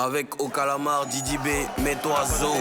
Avec Au Calamar, Didi B, mets-toi Zo.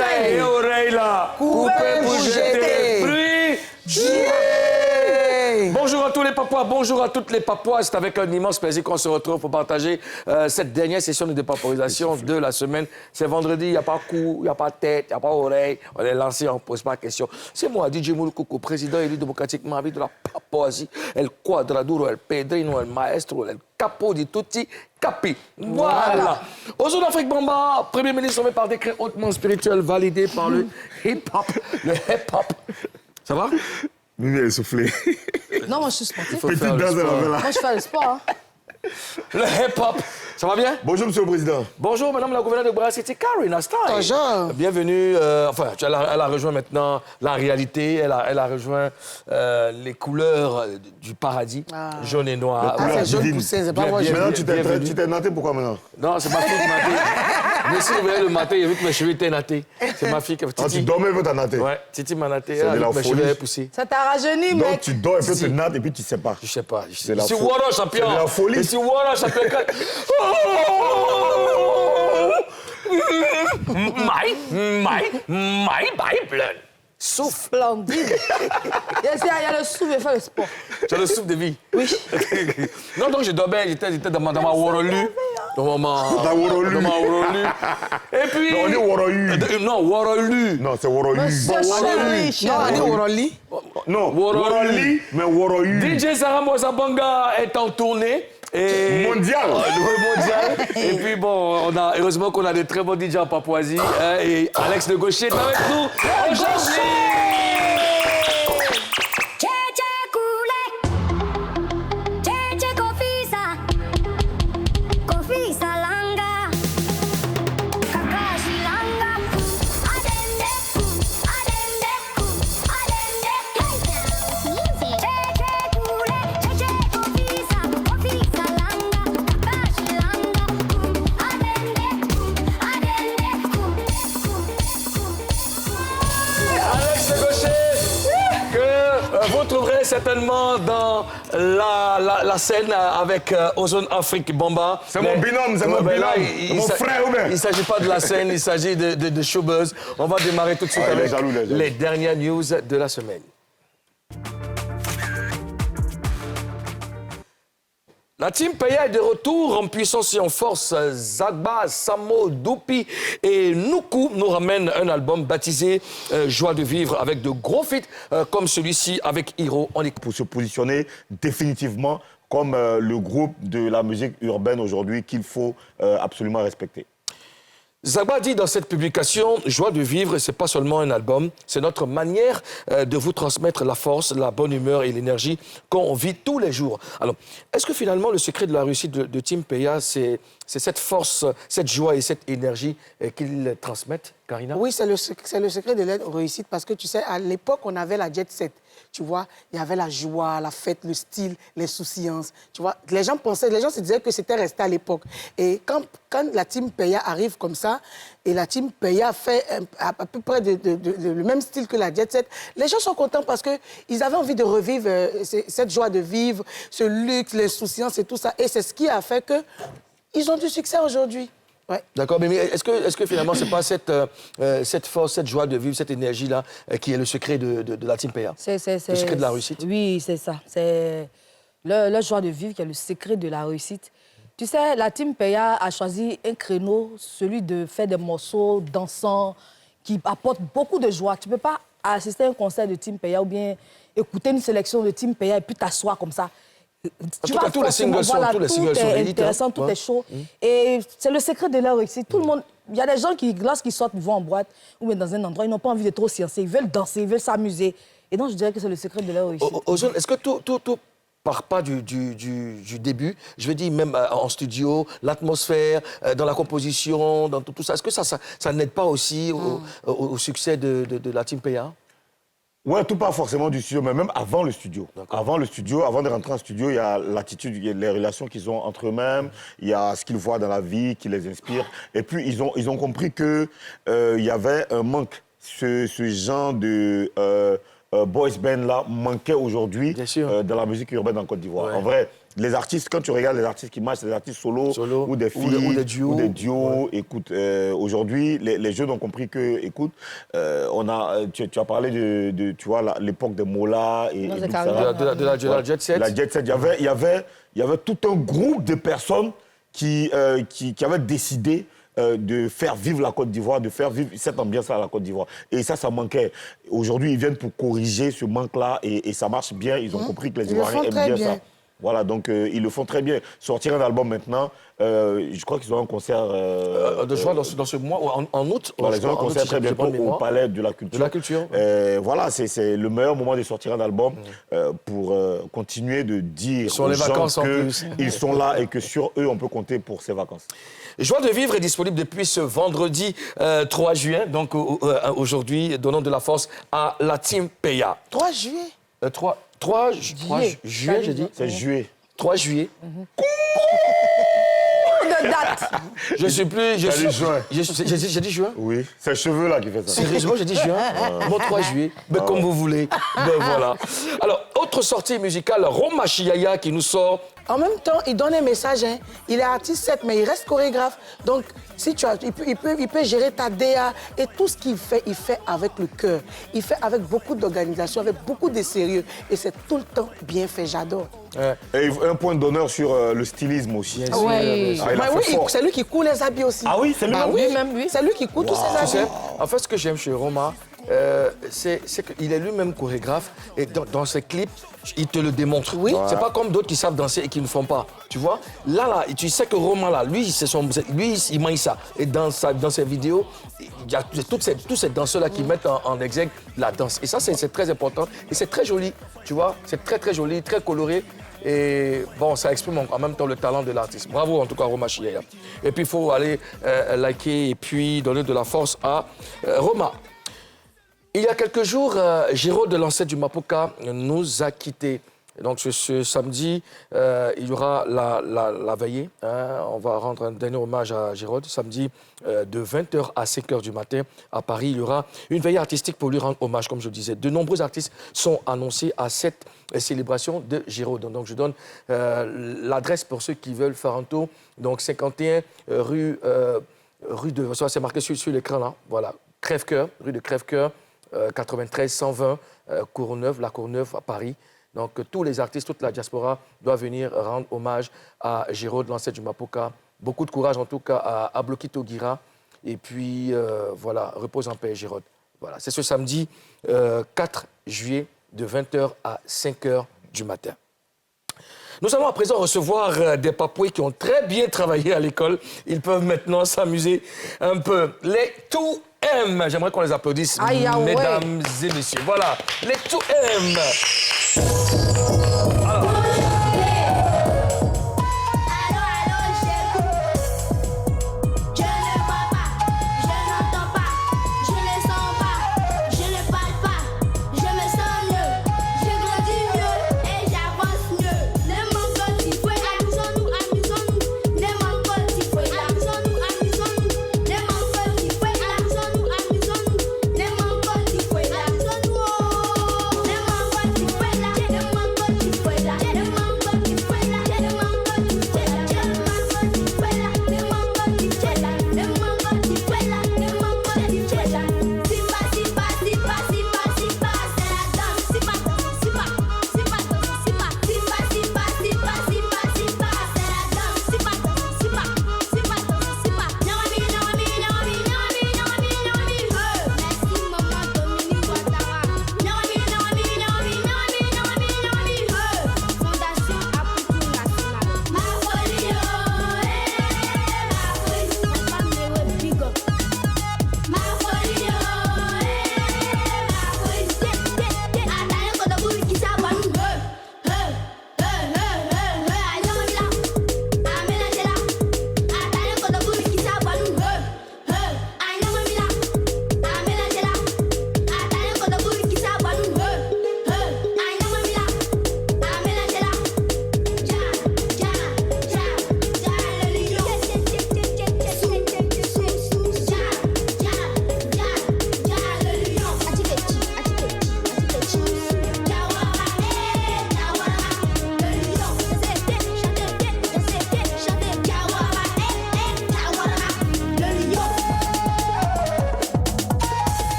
Et oreilles là, coupez pour jeter. Pluie. Bonjour à tous les Papouas, bonjour à toutes les Papouas. C'est avec un immense plaisir qu'on se retrouve pour partager cette dernière session de dépaporisation de la semaine. C'est vendredi, il n'y a pas cou, il n'y a pas tête, il n'y a pas oreille. On est lancé, on ne pose pas de questions. C'est moi, DJ Moulkoukou, président élu démocratiquement de la Papouasie, El Quadraduro, El Pedrino, El Maestro, El Capo di tutti capi. Voilà. Au Zone Afrique Bamba, Premier ministre nommé par décret hautement spirituel validé par le hip-hop. Le hip-hop. Ça va? Mimi, elle est soufflée. Non, moi, je suis sportif. Petite danse de la Moi, je fais le sport. Hein. Le hip-hop. Ça va bien? Bonjour, monsieur le président. Bonjour, madame la gouverneure de Bras City, Karina Stein. Bonjour. Bienvenue. Elle a rejoint maintenant la réalité. Elle a rejoint les couleurs du paradis, jaune et noir. Ah, c'est jaune poussé, c'est pas moi. Maintenant, tu t'es natté, pourquoi maintenant? Non, c'est ma fille qui m'a natté. Mais si vous voyez le matin, il a vu que mes cheveux étaient nattés. C'est ma fille qui a Quand tu dormais, elle t'as natté. Ouais, Titi m'a natté. C'est de la mes cheveux poussés. Ça t'a rajeuni, mec. Donc, tu dors, elle peut te natte et puis tu sais pas. Je sais pas. C'est la Je suis Waro champion. C'est de la folie. Je suis Waro champion. My Bible. Souffle. Splendide. Il y a le souffle de faire le sport. Tu as le souffle de vie. Oui. Non, donc je dormais, j'étais dans ma Warolu. Dans ma Warolu. Et puis... Non, on dit Woroyu. Non, Warolu. Non, c'est Woroyu. Monsieur Chéri. Non, on dit Woroli. Non, Warolu. Woroli, mais Woroyu. DJ Sarah Moussabanga est en tournée. Et... Mondial. Mondial. Et puis bon, heureusement qu'on a des très bons DJ en Papouasie. Et Alex Le Gaucher est avec nous aujourd'hui. Vous trouverez certainement dans la scène avec Ozone Afrique Bamba. C'est mon binôme, c'est mon binôme. C'est mon frère ou bien? Il ne s'agit pas de la scène, il s'agit de showbuzz. On va démarrer tout de suite avec les dernières news de la semaine. La team Peya est de retour en puissance et en force. Zagba, Samo, Doupi et Nuku nous ramènent un album baptisé Joie de vivre avec de gros feats comme celui-ci avec Hiro. On est pour se positionner définitivement comme le groupe de la musique urbaine aujourd'hui qu'il faut absolument respecter. Zagba dit dans cette publication, Joie de vivre, c'est pas seulement un album, c'est notre manière de vous transmettre la force, la bonne humeur et l'énergie qu'on vit tous les jours. Alors, est-ce que finalement le secret de la réussite de Team Peya, c'est cette force, cette joie et cette énergie qu'ils transmettent, Karina? Oui, c'est le secret de la réussite parce que tu sais, à l'époque, on avait la jet set. Tu vois, il y avait la joie, la fête, le style, l'insouciance. Tu vois, les gens se disaient que c'était resté à l'époque. Et quand la team Peya arrive comme ça, et la team Peya fait à peu près le même style que la jet set, les gens sont contents parce qu'ils avaient envie de revivre cette joie de vivre, ce luxe, l'insouciance et tout ça. Et c'est ce qui a fait qu'ils ont du succès aujourd'hui. Ouais. D'accord, mais est-ce que finalement, c'est pas cette force, cette joie de vivre, cette énergie-là qui est le secret de la Team Peya? Le secret de la réussite? Oui, c'est ça. C'est la joie de vivre qui est le secret de la réussite. Tu sais, la Team Peya a choisi un créneau, celui de faire des morceaux dansants qui apportent beaucoup de joie. Tu ne peux pas assister à un concert de Team Peya ou bien écouter une sélection de Team Peya et puis t'asseoir comme ça. Tu tout cas, vas tous les forcément- singles sont- voilà, tous les singles tout sont est des hits, intéressant, hein. tout Ouais. est chaud. Et c'est le secret de leur réussite. Tout le monde, il y a des gens qui, lorsqu'ils sortent, ils vont en boîte ou bien dans un endroit, ils n'ont pas envie de trop sciencer. Ils veulent danser, ils veulent s'amuser. Et donc, je dirais que c'est le secret de leur réussite. Ozone, est-ce que tout part pas du début? Je veux dire, même en studio, l'atmosphère, dans la composition, dans tout ça. Est-ce que ça n'aide pas aussi au succès de la Team PA? Ouais, tout part forcément du studio, mais même avant le studio. Avant le studio, avant de rentrer en studio, il y a l'attitude, il y a les relations qu'ils ont entre eux-mêmes, il y a ce qu'ils voient dans la vie qui les inspire. Et puis, ils ont compris qu'il y avait un manque. Ce genre de boys band-là manquait aujourd'hui dans la musique urbaine en Côte d'Ivoire. Ouais. En vrai, les artistes, quand tu regardes les artistes qui marchent, c'est des artistes solos ou des filles ou des duos. duos. Écoute, aujourd'hui, les jeunes ont compris que, écoute, tu as parlé de tu vois, l'époque des Mola et c'est Doux carrément. Sarah. De la Jet Set. La Jet Set. Il y avait tout un groupe de personnes qui avaient décidé de faire vivre la Côte d'Ivoire, de faire vivre cette ambiance à la Côte d'Ivoire. Et ça manquait. Aujourd'hui, ils viennent pour corriger ce manque-là et ça marche bien. Ils ont compris que les Ils le Ivoiriens font aiment très bien bien. ça. Voilà, donc ils le font très bien. Sortir un album maintenant, je crois qu'ils ont un concert... De juin dans ce mois, ou en août. Voilà, ils ont un en août, concert si très j'ai bientôt bonne au mémoire. Palais de la Culture. De la Culture. Voilà, c'est le meilleur moment de sortir un album pour continuer de dire Sur aux les gens vacances en plus. qu'ils sont là et que sur eux, on peut compter pour ces vacances. Joie de vivre est disponible depuis ce vendredi 3 juin. Donc aujourd'hui, donnons de la force à la Team PA. 3 juillet. 3 juillet, j'ai dit. C'est juillet. 3 juillet. De date. Je suis plus... T'as dit juin. J'ai dit juin. Oui, c'est cheveux là qui fait ça. Sérieusement, j'ai dit juin. Bon, 3 juillet. Mais comme vous voulez. Ben voilà. Alors, autre sortie musicale, Roma Chiaya qui nous sort. En même temps, il donne un message. Hein. Il est artiste, certes, mais il reste chorégraphe. Donc, si il peut gérer ta DA et tout ce qu'il fait, il fait avec le cœur. Il fait avec beaucoup d'organisation, avec beaucoup de sérieux. Et c'est tout le temps bien fait. J'adore. Et un point d'honneur sur le stylisme aussi. Bien sûr. Oui. Ah, il a Bah fait oui, fort. c'est lui qui coud les habits aussi. Ah oui, c'est lui Bah même? oui, c'est lui qui coud tous ses Tu sais, habits. en fait, ce que j'aime chez Roma, c'est qu'il est lui-même chorégraphe et dans ses clips, il te le démontre. Oui. C'est pas comme d'autres qui savent danser et qui ne font pas. Tu vois, là, tu sais que Roma, là, lui, il maille ça. Et dans ses vidéos, il y a tous ces danseurs-là qui mettent en exergue la danse. Et ça, c'est très important. Et c'est très joli, tu vois. C'est très, très joli, très coloré. Et bon, ça exprime en même temps le talent de l'artiste. Bravo en tout cas, Roma Chiaya. Et puis, il faut aller liker et puis donner de la force à Roma. Il y a quelques jours, Géraud de l'ancêtre du Mapuka nous a quittés. Donc ce samedi, il y aura la veillée. Hein. On va rendre un dernier hommage à Géraud. Samedi, de 20h à 5h du matin, à Paris, il y aura une veillée artistique pour lui rendre hommage, comme je le disais. De nombreux artistes sont annoncés à cette célébration de Géraud. Donc je donne l'adresse pour ceux qui veulent faire un tour. Donc 51 rue de... Ça, c'est marqué sur l'écran, là. Voilà. Crève-Cœur, rue de Crève-Cœur. 93 120 Courneuve, la Courneuve à Paris. Donc tous les artistes, toute la diaspora doivent venir rendre hommage à Géraud de l'ancêtre du Mapuka. Beaucoup de courage en tout cas à Blokito Gira. Et puis voilà, repose en paix Géraud. Voilà, c'est ce samedi 4 juillet de 20h à 5h du matin. Nous allons à présent recevoir des papouilles qui ont très bien travaillé à l'école. Ils peuvent maintenant s'amuser un peu. Les 2M, j'aimerais qu'on les applaudisse, Aïe, ah ouais. mesdames et messieurs. Voilà, les 2M. Amusons-nous,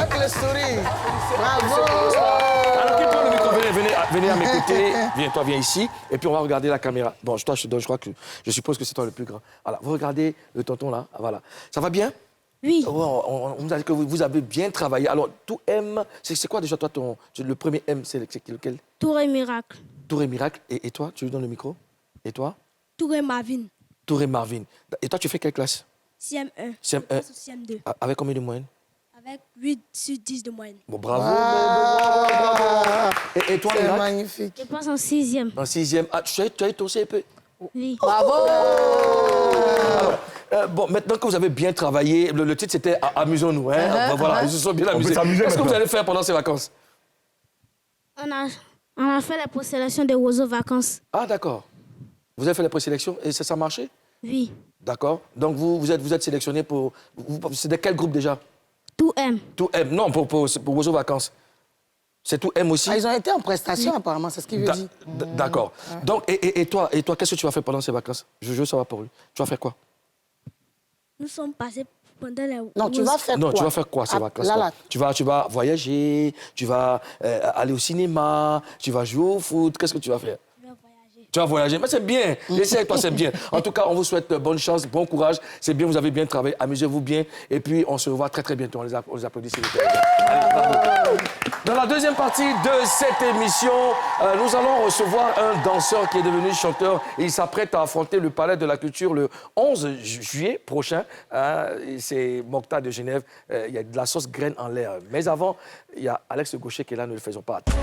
Avec le sourire. Bravo. Alors, qui prend le micro? Venez à mes côtés. Viens ici. Et puis, on va regarder la caméra. Bon, toi, je te donne, je suppose que c'est toi le plus grand. Voilà, vous regardez le tonton là. Voilà. Ça va bien? Oui. On vous a dit que vous avez bien travaillé. Alors, tout M, c'est quoi déjà, toi, le premier M, c'est lequel? Touré Miracle. Touré Miracle. Et toi, tu lui donnes le micro? Et toi? Touré Marvin. Touré Marvin. Et toi, tu fais quelle classe? CM1. CM1. CM2. Avec combien de moyenne? Avec 8 sur 10 de moyenne. Bon, bravo. Et toi, C'est Miracle? magnifique. Je pense en 6e. En 6e. Ah, tu as été aussi un peu? Oui. Bravo. Bon, maintenant que vous avez bien travaillé, le titre c'était Amusons-nous. Hein? Voilà, ils se sont bien amusés. peut s'amuser Qu'est-ce que vous maintenant. allez faire pendant ces vacances? On a fait la présélection des oiseaux vacances. Ah, d'accord. Vous avez fait la présélection et ça a marché? Oui. D'accord. Donc vous êtes sélectionné pour... C'est de quel groupe déjà? Tout M. Tout M. Non, pour Oiseaux Vacances. C'est tout M aussi? Ah, ils ont été en prestation, apparemment, c'est ce qu'il veut dire. D'accord. Donc, et toi, qu'est-ce que tu vas faire pendant ces vacances? Je veux savoir pour lui. Tu vas faire quoi? Nous sommes passés pendant les... Non, tu vas faire quoi? Non, tu vas faire quoi ces vacances? Là, là. Tu vas voyager, tu vas aller au cinéma, tu vas jouer au foot. Qu'est-ce que tu vas faire? Je vais voyager. Tu vas voyager, mais c'est bien. Laissez avec toi, c'est bien. En tout cas, on vous souhaite bonne chance, bon courage. C'est bien, vous avez bien travaillé. Amusez-vous bien. Et puis, on se revoit très, très bientôt. On les applaudit, s'il vous plaît. Allez, bravo. Dans la deuxième partie de cette émission, nous allons recevoir un danseur qui est devenu chanteur. Et il s'apprête à affronter le Palais de la Culture le 11 juillet prochain. C'est Mokhtar de Genève. Il y a de la sauce graine en l'air. Mais avant, il y a Alex Gaucher qui est là. Ne le faisons pas attendre.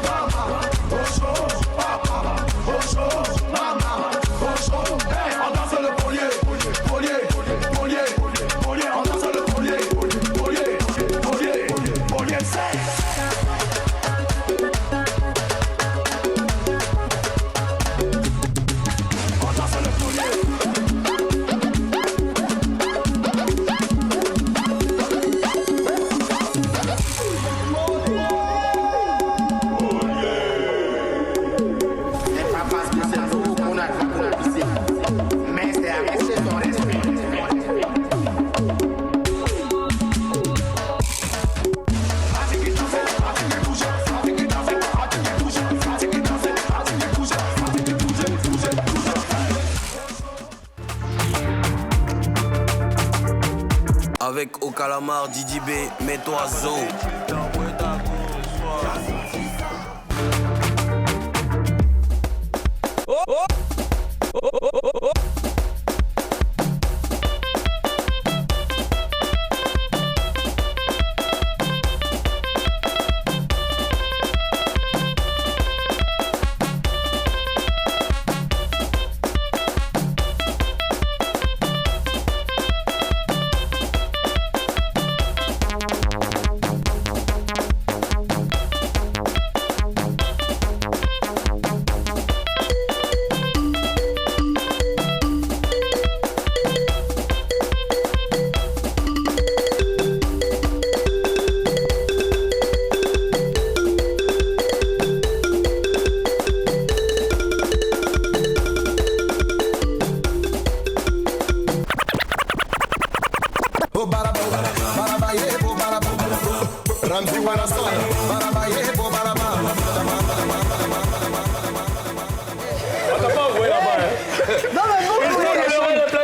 Avec au calamar, Didi B, mets-toi Zo.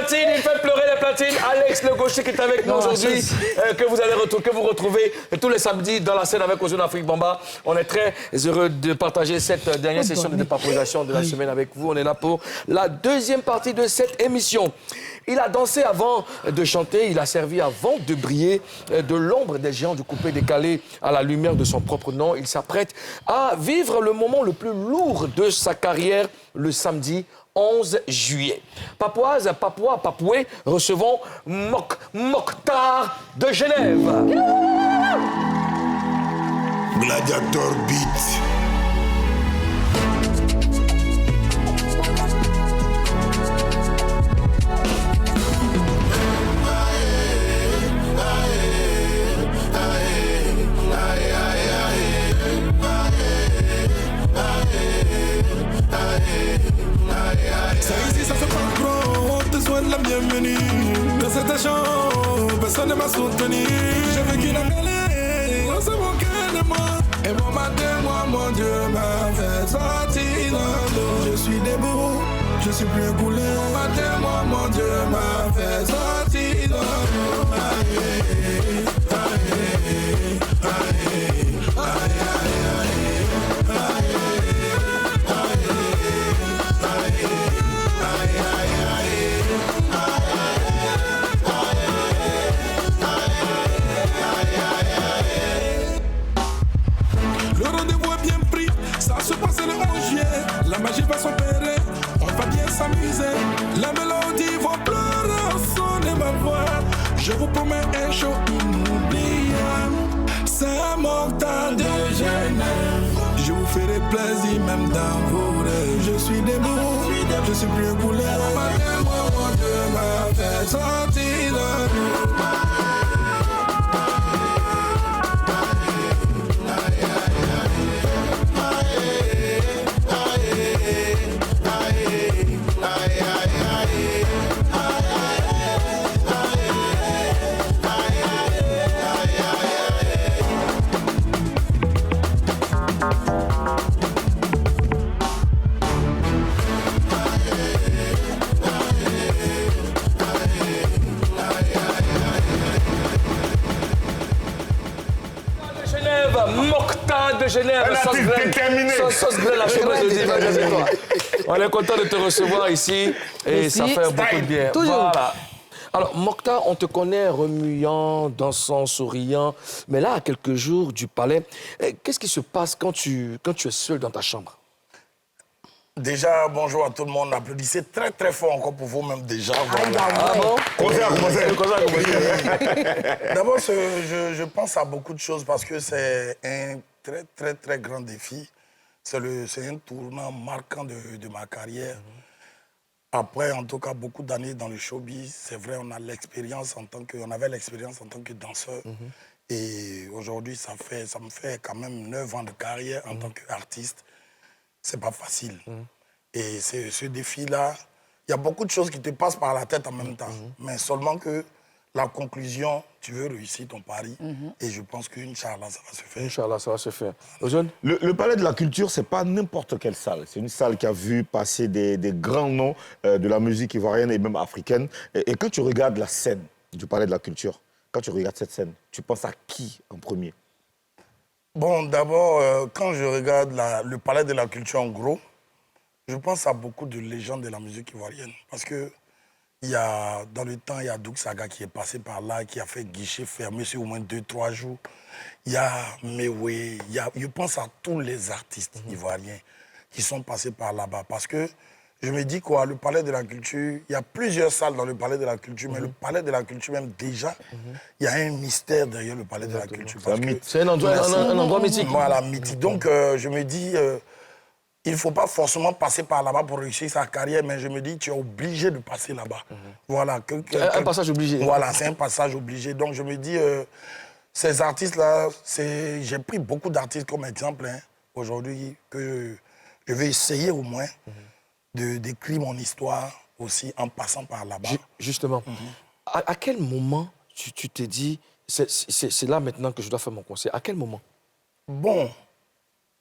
Il fait pleurer les platines. Alex Le Gaucher qui est avec nous aujourd'hui, que vous retrouvez tous les samedis dans la scène avec Ozone Afrique Bamba. On est très heureux de partager cette dernière session de dépapolisation de la semaine avec vous. On est là pour la deuxième partie de cette émission. Il a dansé avant de chanter, il a servi avant de briller de l'ombre des géants du coupé-décalé à la lumière de son propre nom. Il s'apprête à vivre le moment le plus lourd de sa carrière le samedi 11 juillet. Papouase, Papouas, Papoué, recevons Mokhtar de Genève. Gladiator Beat. Ça ici, ça fait pas trop, on te souhaite la bienvenue. Dans cette chambre, personne ne m'a soutenu. J'ai vécu la galère, on s'est mon Dieu m'a fait sortir dans l'eau. Je suis debout, je suis plus coulé. Battez-moi, mon Dieu m'a fait sortir dans l'eau. Aïe, aïe, aïe, le rendez-vous est bien pris, ça se passe le 11 juillet. La magie va s'opérer, on va bien s'amuser. La mélodie va pleurer au son de ma voix. Je vous promets un show inoubliable. C'est Mokhtar de Genève. Je vous ferai plaisir même dans vos rêves. Je suis debout, je suis plus coulé. Battez-moi, mon Dieu m'a fait sortir de l'eau. Mokhtar de Genève, Un sauce artiste graine. déterminé. Sauce graine, la chemise de Diva, c'est toi. On est content de te recevoir ici et Merci. ça fait beaucoup de bien. Toujours. Voilà. Alors, Mokhtar, on te connaît remuant, dansant, souriant, mais là, à quelques jours du palais, qu'est-ce qui se passe quand tu es seul dans ta chambre? Déjà, bonjour à tout le monde. Applaudissez très très fort encore pour vous-même déjà. Voilà. Ah bon? D'abord, je pense à beaucoup de choses parce que c'est un très très très grand défi. C'est un tournant marquant de ma carrière. Après, en tout cas, beaucoup d'années dans le showbiz, c'est vrai, on avait l'expérience en tant que danseur. Et aujourd'hui, ça me fait quand même 9 ans de carrière en tant qu'artiste. C'est pas facile. Et ce défi-là, il y a beaucoup de choses qui te passent par la tête en même temps. Mais seulement que la conclusion, tu veux réussir ton pari. Et je pense qu'Inch'Allah, ça va se faire. Inch'Allah, ça va se faire. Ozone? Le Palais de la Culture, c'est pas n'importe quelle salle. C'est une salle qui a vu passer des grands noms de la musique ivoirienne et même africaine. Et quand tu regardes la scène du Palais de la Culture, quand tu regardes cette scène, tu penses à qui en premier? Bon, d'abord, quand je regarde le Palais de la Culture en gros, je pense à beaucoup de légendes de la musique ivoirienne. Parce que dans le temps, il y a Douk Saga qui est passé par là, qui a fait guichet fermé sur au moins 2-3 jours. Il y a Mewé, je pense à tous les artistes ivoiriens qui sont passés par là-bas. Parce que je me dis quoi, le Palais de la Culture, il y a plusieurs salles dans le Palais de la Culture, mais le Palais de la Culture même déjà, il y a un mystère derrière le Palais de la Culture. C'est un endroit mythique. Voilà, mythique. Donc je me dis, il ne faut pas forcément passer par là-bas pour réussir sa carrière, mais je me dis, tu es obligé de passer là-bas. Voilà. Un passage obligé. Voilà, c'est un passage obligé. Donc je me dis, ces artistes-là, j'ai pris beaucoup d'artistes comme exemple aujourd'hui, que je vais essayer au moins d'écrire mon histoire aussi en passant par là-bas. Justement, à quel moment tu t'es dit, c'est là maintenant que je dois faire mon concert? À quel moment? Bon,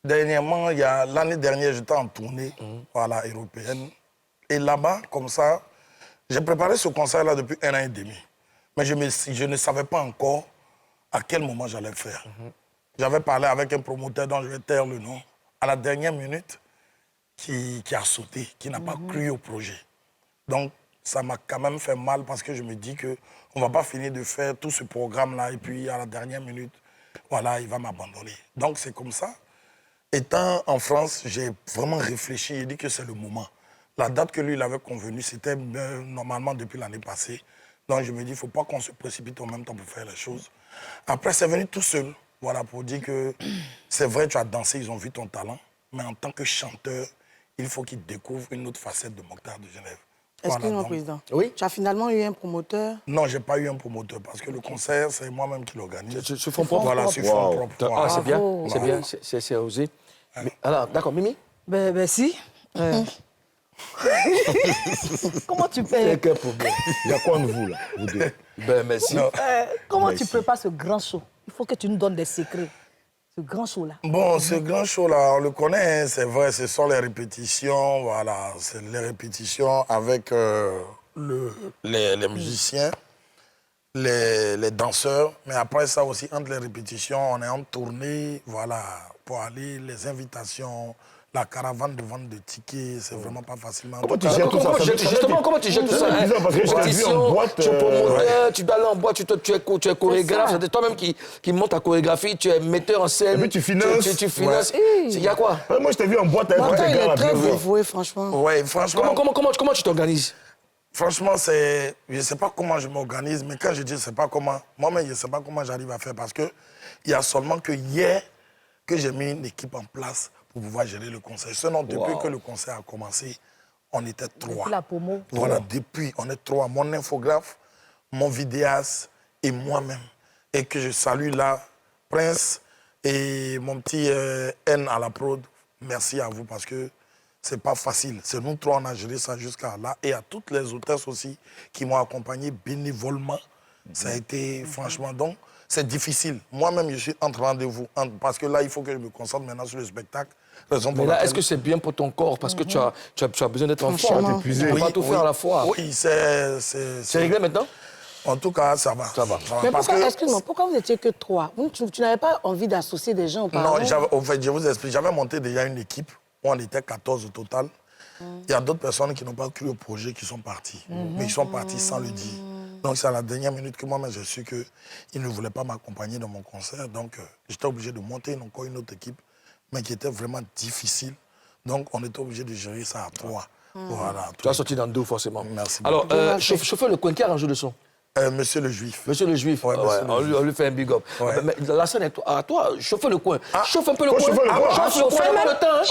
dernièrement, l'année dernière, j'étais en tournée voilà, européenne. Et là-bas, comme ça, j'ai préparé ce concert-là depuis 1 an et demi. Mais je ne savais pas encore à quel moment j'allais le faire. J'avais parlé avec un promoteur dont je vais taire le nom. À la dernière minute, qui a sauté, qui n'a pas cru au projet. Donc, ça m'a quand même fait mal parce que je me dis qu'on ne va pas finir de faire tout ce programme-là et puis à la dernière minute, voilà, il va m'abandonner. Donc, c'est comme ça. Étant en France, j'ai vraiment réfléchi et dit que c'est le moment. La date que lui, il avait convenue, c'était normalement depuis l'année passée. Donc, je me dis, il ne faut pas qu'on se précipite en même temps pour faire les choses. Après, c'est venu tout seul, voilà, pour dire que c'est vrai, tu as dansé, ils ont vu ton talent, mais en tant que chanteur, il faut qu'ils découvrent une autre facette de Mokhtar de Genève. Excuse-moi, Président. Oui. Tu as finalement eu un promoteur? Non, je n'ai pas eu un promoteur parce que le concert, c'est moi-même qui l'organise. Sur fonds propres? Voilà, sur fonds propres. Ah, Voilà. c'est bien, Bravo. c'est bien, c'est osé. Alors, d'accord, Mimi? Ben si. Comment tu peux... Quel problème? Il y a quoi en vous, là, vous deux? Ben, merci. Comment tu prépares ce grand show? Il faut que tu nous donnes des secrets. ce grand show-là? Bon, ce grand show-là, on le connaît, hein, c'est vrai, ce sont les répétitions, voilà. C'est les répétitions avec les musiciens, les danseurs. Mais après ça aussi, entre les répétitions, on est en tournée, voilà, pour aller, les invitations, la caravane de vente de tickets, c'est vraiment pas facilement. Comment tu gères tout ça? Justement, comment tu gères tout ça? Parce que je t'ai vu en boîte. Tu es promoteur, tu dois aller en boîte, tu es chorégraphe. C'est toi-même qui monte ta chorégraphie, tu es metteur en scène. Et puis tu finances. Tu finances. Il y a quoi? Moi, je t'ai vu en boîte avec Martin, il est la très dévoué, franchement. Oui, franchement. Comment tu t'organises? Franchement, je ne sais pas comment je m'organise, mais quand je dis je ne sais pas comment, moi-même, je ne sais pas comment j'arrive à faire parce qu'il y a seulement que hier que j'ai mis une équipe en place pour pouvoir gérer le concert. Sinon, depuis que le concert a commencé, on était 3. Depuis la promo. Voilà, depuis, on est 3. Mon infographe, mon vidéaste et moi-même. Et que je salue là, Prince et mon petit N à la prod. Merci à vous parce que c'est pas facile. C'est nous 3, on a géré ça jusqu'à là. Et à toutes les hôtesses aussi qui m'ont accompagné bénévolement. Ça a été, franchement, donc, c'est difficile. Moi-même, je suis entre rendez-vous. Parce que là, il faut que je me concentre maintenant sur le spectacle. Mais là, est-ce que c'est bien pour ton corps? Parce que tu as besoin d'être en forme. T'es épuisé. Tu ne peux pas tout faire à la fois. Oui, c'est réglé maintenant? En tout cas, ça va. Ça va. Mais Parce pourquoi, que- excuse-moi, pourquoi vous n'étiez que 3? Tu n'avais pas envie d'associer des gens auparavant? Non, en fait, je vous explique. J'avais monté déjà une équipe où on était 14 au total. Il y a d'autres personnes qui n'ont pas cru au projet qui sont partis. Mais ils sont partis sans le dire. Donc, c'est à la dernière minute que moi-même, j'ai su qu'ils ne voulaient pas m'accompagner dans mon concert. Donc, j'étais obligé de monter encore une autre équipe, mais qui était vraiment difficile. Donc, on était obligé de gérer ça à 3. Voilà. Tu as sorti dans 2, forcément. Merci Alors, beaucoup. chauffeur le coin, qui arrange le son? Monsieur le Juif. Monsieur le Juif, Ouais, monsieur le on lui fait un big up. Ouais. Mais la scène est à toi, chauffe le coin. Chauffe un peu le Faut coin. chauffer le coin. Chauffe le coin, pas le temps.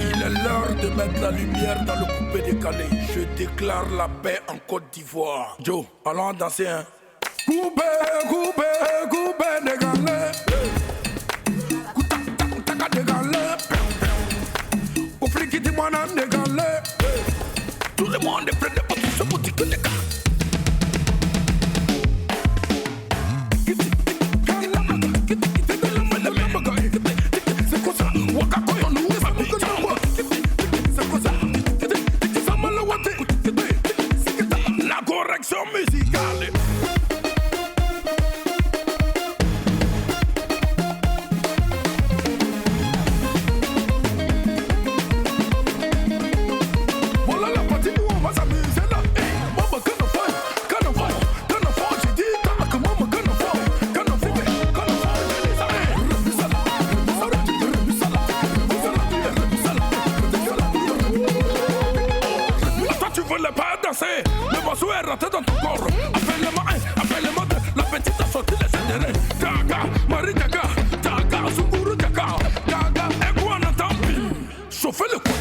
Il est l'heure de mettre la lumière dans le coupé décalé. Je déclare la paix en Côte d'Ivoire. Joe, allons danser, hein. Coupé, coupé, coupé décalé. Taka décalé. Conflit qui dit moi non décalé. Tout le monde est prêt de porter ce boutique de gars. C'est quoi ça? La correction musicale. Voilà la partie où on va s'amuser là. Hey, maman, quand on fait, j'ai dit, que maman, quand on fait, Attends, tu voulais pas danser, le morceau est rentré dans ton corps. Appelle-le-moi un, appelle-le-moi deux, la petite a sorti les intérêts. Gaga, Marie Gaga, Gaga, Zunguru Gaga, Gaga, et quoi on entend plus? Chauffez le coup.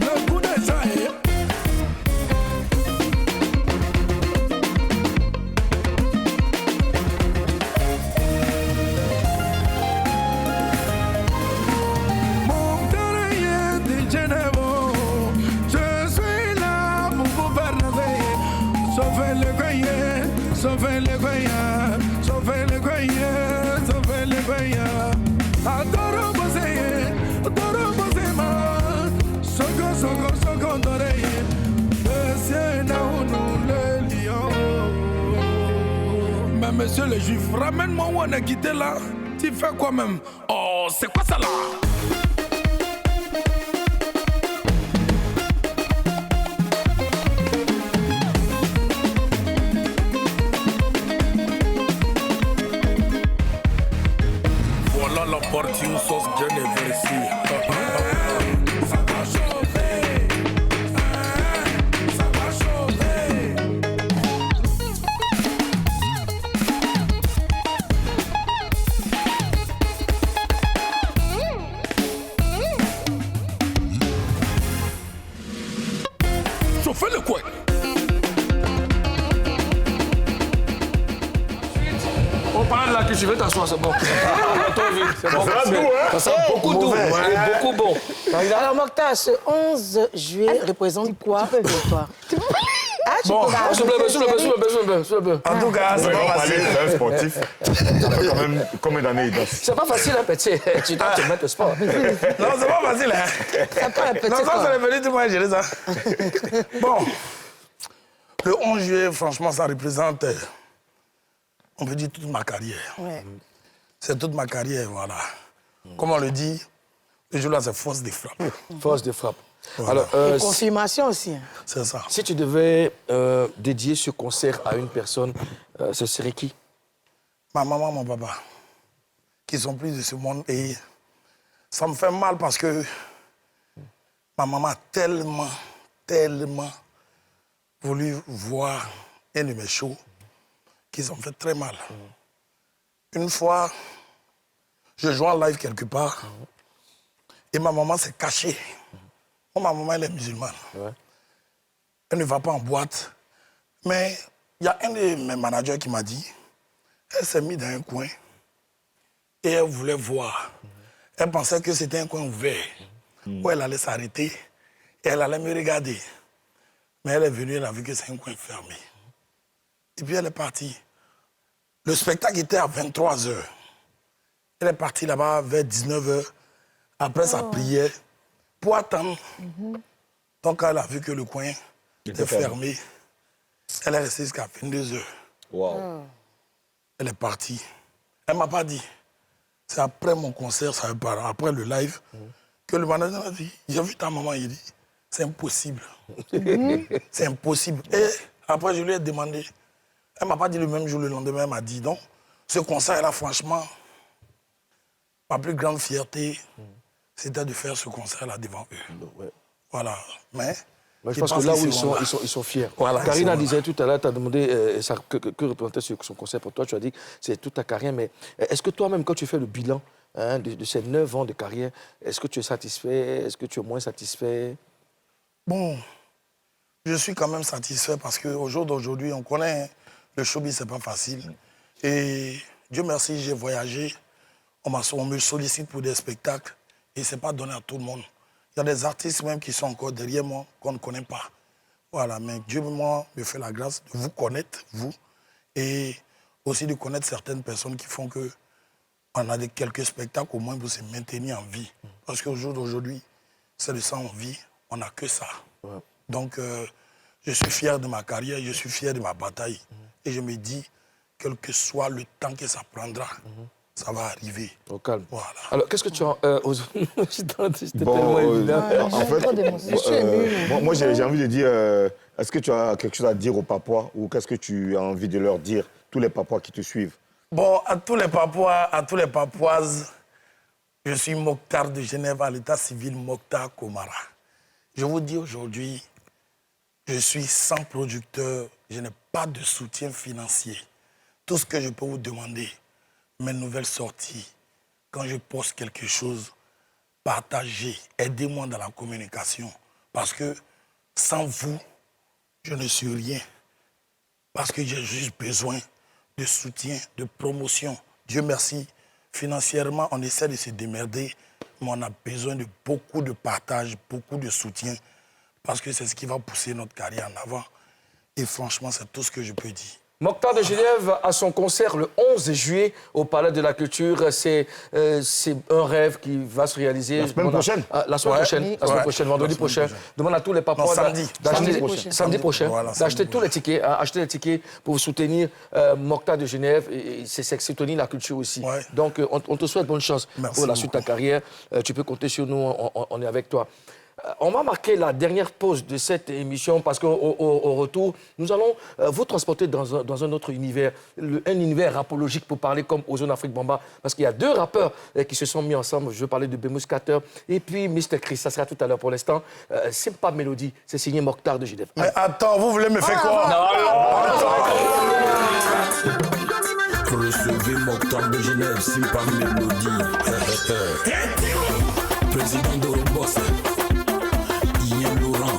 Le coup des ailes. Mon terrain de Genève, je suis là pour vous faire rêver. Sauvez le goyen, sauvez le goyen, sauvez le goyen, sauvez le goyen. Adoro bosser ma, soko doré. Monsieur Naounou le lion. Mais monsieur le juif, ramène-moi où on a quitté là. tu fais quoi même? Oh, c'est quoi ça là? Voilà la partie où sauce bien inversée. Ça va chauffer. Ça va chauffer. Chauffez le coin. On parle là que tu veux t'asseoir, c'est bon. C'est bon. Ça sera doux, hein? Ça sera beaucoup doux et beaucoup bon. Alors, Mokhtar, ce 11 juillet représente quoi pour toi? Ah, tu Bon, peux S'il te plaît. En tout cas, c'est On pas va parler facile. d'un sportif. Ça fait quand même combien d'années il danse? C'est pas facile, hein, petit. Tu dois te mettre au sport. Non, c'est pas facile, hein. Ça prend un petit Non, ça, quoi. c'est venu, tout le monde gérer ça. Bon, le 11 juillet, franchement, ça représente, on peut dire, toute ma carrière. Ouais. C'est toute ma carrière, voilà. Comme on le dit, le jour-là, c'est force de frappe. Force de frappe. Voilà. Alors, Et confirmation aussi. Hein. C'est ça. si tu devais dédier ce concert à une personne, ce serait qui? Ma maman, mon papa, qui sont plus de ce monde. Et ça me fait mal parce que ma maman a tellement voulu voir un de mes shows qui ça me fait très mal. Une fois, je jouais en live quelque part et ma maman s'est cachée. Moi, ma maman, elle est musulmane. Ouais. Elle ne va pas en boîte. Mais il y a un de mes managers qui m'a dit, elle s'est mise dans un coin et elle voulait voir. Elle pensait que c'était un coin ouvert où elle allait s'arrêter et elle allait me regarder. Mais elle est venue, elle a vu que c'est un coin fermé. Et puis elle est partie. Le spectacle était à 23h. Elle est partie là-bas vers 19h, après sa prière, pour attendre. Donc elle a vu que le coin était fermé. Elle est restée jusqu'à 22h. Wow. Elle est partie. Elle ne m'a pas dit. C'est après mon concert, après le live, que le manager a dit, j'ai vu ta maman, il dit, c'est impossible. C'est impossible. Et après, je lui ai demandé, elle ne m'a pas dit le même jour, le lendemain, elle m'a dit, donc, ce concert-là, franchement, ma plus grande fierté, c'était de faire ce concert-là devant eux. Ouais. Voilà. Mais Je pense que là où qu'ils ils sont, là. ils sont fiers. Voilà, ils Karina sont là. disait tout à l'heure, tu as demandé que représentait son concert pour toi. Tu as dit que c'est toute ta carrière. Mais est-ce que toi-même, quand tu fais le bilan de ces 9 ans de carrière, est-ce que tu es satisfait? Est-ce que tu es moins satisfait? Bon, je suis quand même satisfait parce qu'au jour d'aujourd'hui, on connaît, le showbiz, c'est pas facile. Et Dieu merci, j'ai voyagé. On me sollicite pour des spectacles et c'est pas donné à tout le monde. Il y a des artistes même qui sont encore derrière moi qu'on ne connaît pas. Voilà, mais Dieu, moi, me fait la grâce de vous connaître, vous, et aussi de connaître certaines personnes qui font que on a quelques spectacles au moins pour se maintenir en vie. Parce qu'au jour d'aujourd'hui, c'est de ça en vie, on n'a que ça. Ouais. Donc, je suis fier de ma carrière, je suis fier de ma bataille. Et je me dis, quel que soit le temps que ça prendra, ça va arriver. Au calme. Voilà. Alors, qu'est-ce que tu as... C'était Bon, tellement évident. en fait, trop d'émotions. moi j'ai envie de dire, est-ce que tu as quelque chose à dire aux Papois ou qu'est-ce que tu as envie de leur dire, tous les Papois qui te suivent? Bon, à tous les Papois, à tous les Papouaises, je suis Mokhtar de Genève à l'état civil Mokhtar Komara. Je vous dis aujourd'hui, je suis sans producteur, je n'ai pas de soutien financier. Tout ce que je peux vous demander, mes nouvelles sorties, quand je poste quelque chose, partagez, aidez-moi dans la communication. Parce que sans vous, je ne suis rien. Parce que j'ai juste besoin de soutien, de promotion. Dieu merci, financièrement, on essaie de se démerder, mais on a besoin de beaucoup de partage, beaucoup de soutien, parce que c'est ce qui va pousser notre carrière en avant. Et franchement, c'est tout ce que je peux dire. Mokhtar de Genève a son concert le 11 juillet au Palais de la Culture. C'est un rêve qui va se réaliser. La semaine prochaine. La semaine prochaine, la semaine prochaine, vendredi prochain. Demande à tous les papas samedi prochain, d'acheter tous les tickets, acheter les tickets pour soutenir Mokhtar de Genève. Et c'est soutenir la culture aussi. Ouais. Donc, on te souhaite bonne chance pour la suite de ta carrière. Tu peux compter sur nous, on est avec toi. On va marquer la dernière pause de cette émission parce qu'au retour, nous allons vous transporter dans un autre univers, un univers rapologique pour parler comme Ozone Afrique Bamba. Parce qu'il y a deux rappeurs qui se sont mis ensemble. Je veux parler de Bemus Carter et puis Mr. Chris. Ça sera tout à l'heure. Pour l'instant, c'est pas Mélodie, c'est signé Mokhtar de Genève. Mais attends, vous voulez me faire quoi? Recevez Mokhtar de Genève, c'est pas Mélodie. Président de Robos, Ian Laurent.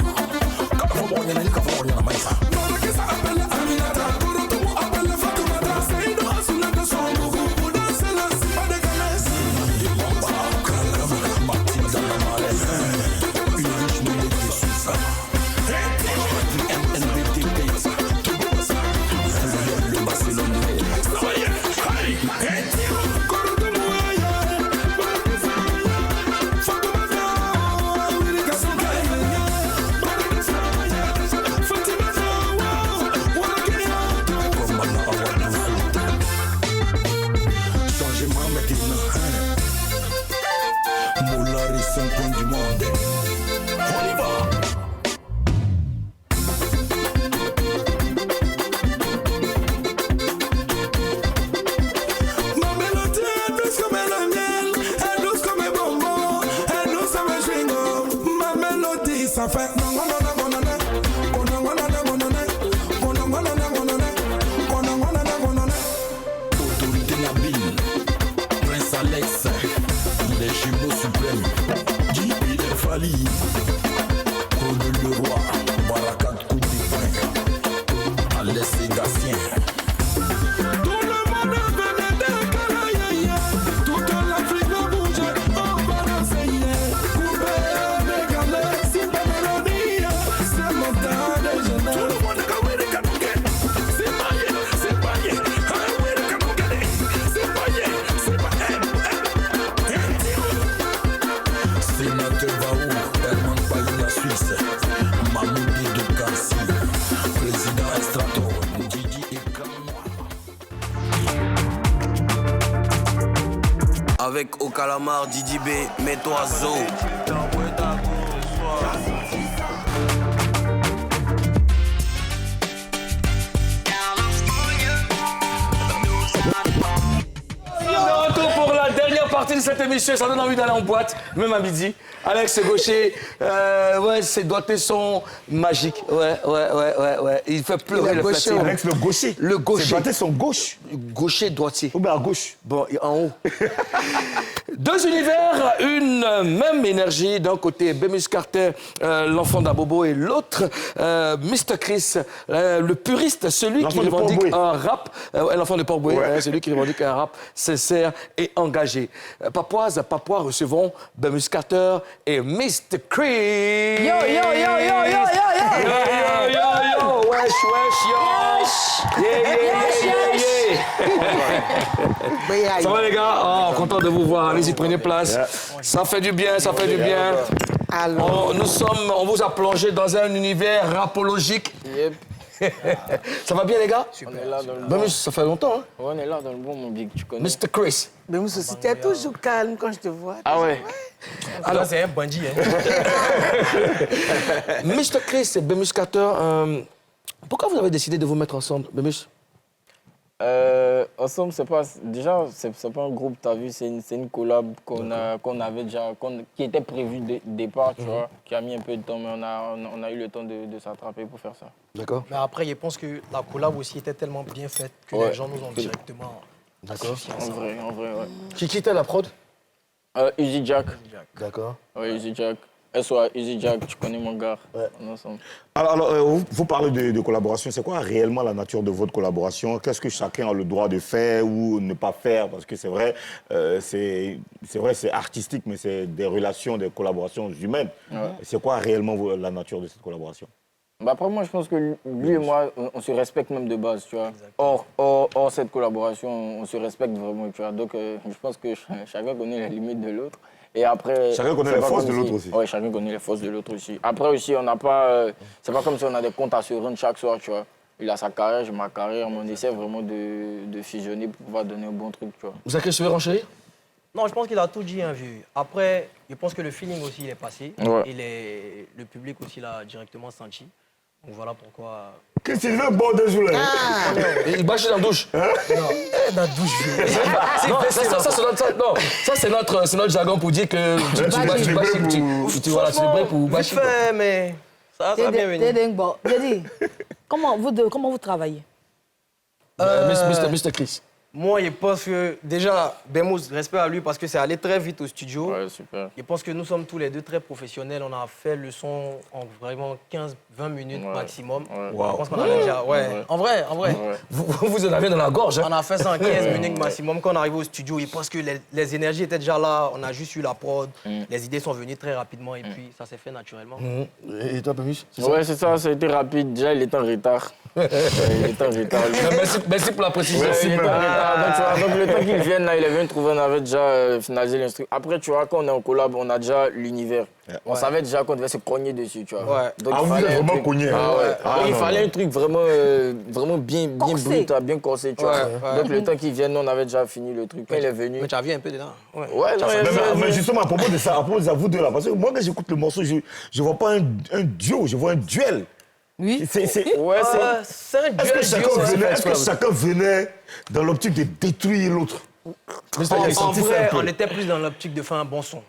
Autorité Nabil, Prince Alex, les jumeaux suprêmes, Guy Fali, Claude Leroy, Barakat Coup de poing, Alès et Gatien. Tout le monde venait de Kalaïa, toute l'Afrique va bouger, on va danser. Coupé, dégalé, c'est pas Mélodie, c'est Mokhtar de Genève. Tout le monde a oué de Kanouké, c'est paillé, c'est paillé. Ah, oué de Kanouké, c'est paillé, c'est paillé. Sénateur Vaou, Herman Paye la Suisse, Mamoudi de Kassi, président Extrato, Didi et Avec au calamar Didi B, mets-toi zo. De retour pour la dernière partie de cette émission. Ça donne envie d'aller en boîte, même à midi. Alex Gaucher, ouais, ses doigtés sont magiques. Ouais. Il fait pleurer le platine. Alex le gaucher. Le gaucher. Ses doigtés sont gauche. Gaucher droitier. Ou bien à gauche. Bon, en haut. Deux univers, une même énergie. D'un côté, Bemus Carter, l'enfant d'Abobo, et l'autre, Mr. Chris, le puriste, celui qui revendique un rap, l'enfant de Port-Boué, celui qui revendique un rap sincère et engagé. Papoise, Papois, recevons Bemus Carter et Mr. Chris. Yo, yo, yo, yo, yo, yo, yo. Yo, wesh, yo. Yeah. Ça va les gars? Oh, content de vous voir. Allez-y, prenez place. Ça fait du bien, ça fait du bien. Alors, On vous a plongé dans un univers rapologique. Ça va bien les gars? On est là dans le Ben, mais ça fait longtemps, hein? On est là dans le bon, mon big, tu connais. Mr. Chris. mais Moussa, aussi, t'es toujours calme quand je te vois. Ah ouais? Alors, c'est un bandit, hein? Mr. Chris et Bemus Carter, pourquoi vous avez décidé de vous mettre ensemble, Bemus? Ensemble, c'est pas... Déjà, c'est pas un groupe, t'as vu, c'est une collab qu'on avait déjà... qui était prévue dès le départ, tu vois, qui a mis un peu de temps, mais on a eu le temps de s'attraper pour faire ça. D'accord. Mais après, je pense que la collab aussi était tellement bien faite que les gens nous ont directement... D'accord. En vrai, ouais. Qui quittait la prod? Uzi Jack. D'accord. Ouais, Uzi Jack. SOA, Uzi Jack, tu connais mon gars. Ouais. On est ensemble. Alors, vous parlez de collaboration. C'est quoi réellement la nature de votre collaboration? Qu'est-ce que chacun a le droit de faire ou ne pas faire? Parce que c'est vrai, c'est artistique, mais c'est des relations, des collaborations humaines. Ouais. C'est quoi réellement la nature de cette collaboration? Bah après, moi, je pense que lui et moi, on se respecte même de base, tu vois. Hors cette collaboration, on se respecte vraiment, tu vois. Donc, je pense que chacun connaît les limites de l'autre. Et après... Chacun connaît les forces de l'autre aussi. Oui, chacun connaît les forces de l'autre aussi. Après aussi, on n'a pas... c'est pas comme si on a des comptes à se rendre chaque soir, tu vois. Il a sa carrière, j'ai ma carrière, mais on essaie vraiment de fusionner pour pouvoir donner un bon truc, tu vois. Vous avez quelque chose à renchérir? Non, je pense qu'il a tout dit, hein, vu. Après, je pense que le feeling aussi, il est passé. Ouais. Et le public aussi l'a directement senti. Donc voilà pourquoi... Qu'est-ce qu'il veut boire de jour là? Il bâche dans la douche. Non, dans la douche. Non, ça c'est notre jargon pour dire que tu es pour bâcher. Mais ça va bien venir. Bon, j'ai dit, comment vous travaillez? Mr. Chris. Moi, je pense que déjà, Bemous, respect à lui parce que c'est allé très vite au studio. Ouais, super. Je pense que nous sommes tous les deux très professionnels. On a fait le son en vraiment 15-20 minutes maximum. Ouais. Je pense qu'on avait déjà... Ouais. En vrai. Vous en avez dans la gorge. On a fait ça en 15 minutes maximum. Quand on est arrivé au studio, je pense que les énergies étaient déjà là. On a juste eu la prod. Les idées sont venues très rapidement et puis ça s'est fait naturellement. Et toi, Pémus? Ouais, c'est ça, ça a été rapide. Déjà, il était en retard. Merci pour la précision. Il était en retard. Donc, le temps qu'il vienne, là, il est venu trouver, on avait déjà finalisé l'instrument. Après, tu vois, quand on est en collab, on a déjà l'univers. On savait déjà qu'on devait se cogner dessus, tu vois. Ouais. Donc, vous êtes vraiment cogné. Il fallait un truc vraiment bien brut, bien corsé, tu vois. Donc, le temps qu'il vienne, on avait déjà fini le truc. Quand il est venu... Mais tu as vu un peu dedans. Ouais, mais justement, à propos de ça, vous deux là, parce que moi, quand j'écoute le morceau, je ne vois pas un duo, je vois un duel. Oui. C'est un duel. Est-ce que chacun venait dans l'optique de détruire l'autre? En vrai, on était plus dans l'optique de faire un bon son.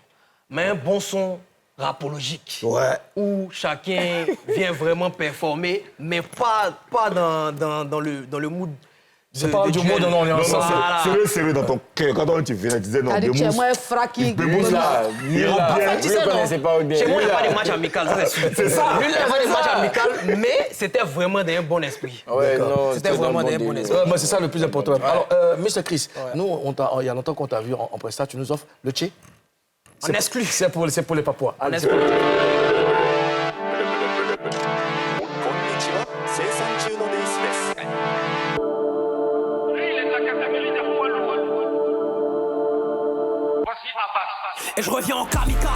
Mais un bon son rapologique. Ouais. Où chacun vient vraiment performer, mais pas dans le mood. C'est pas du mot de non, Sérieux dans ton cœur. Quand tu venais, tu disais non, T'as dit que moi, fracky. Bemous là, il rend bien. Tu sais, non, chez moi, il n'y a pas de match amical, ça c'est sûr. C'est ça. Lui, il n'y a pas de match amical, mais c'était vraiment d'un bon esprit. Ouais, non, c'était vraiment d'un bon esprit. C'est ça le plus important. Alors, Mr. Chris, nous, il y a longtemps qu'on t'a vu en prestat, tu nous offres le Tché. En exclu. C'est pour les Papouas. En exclu. Et je reviens en kamikaze.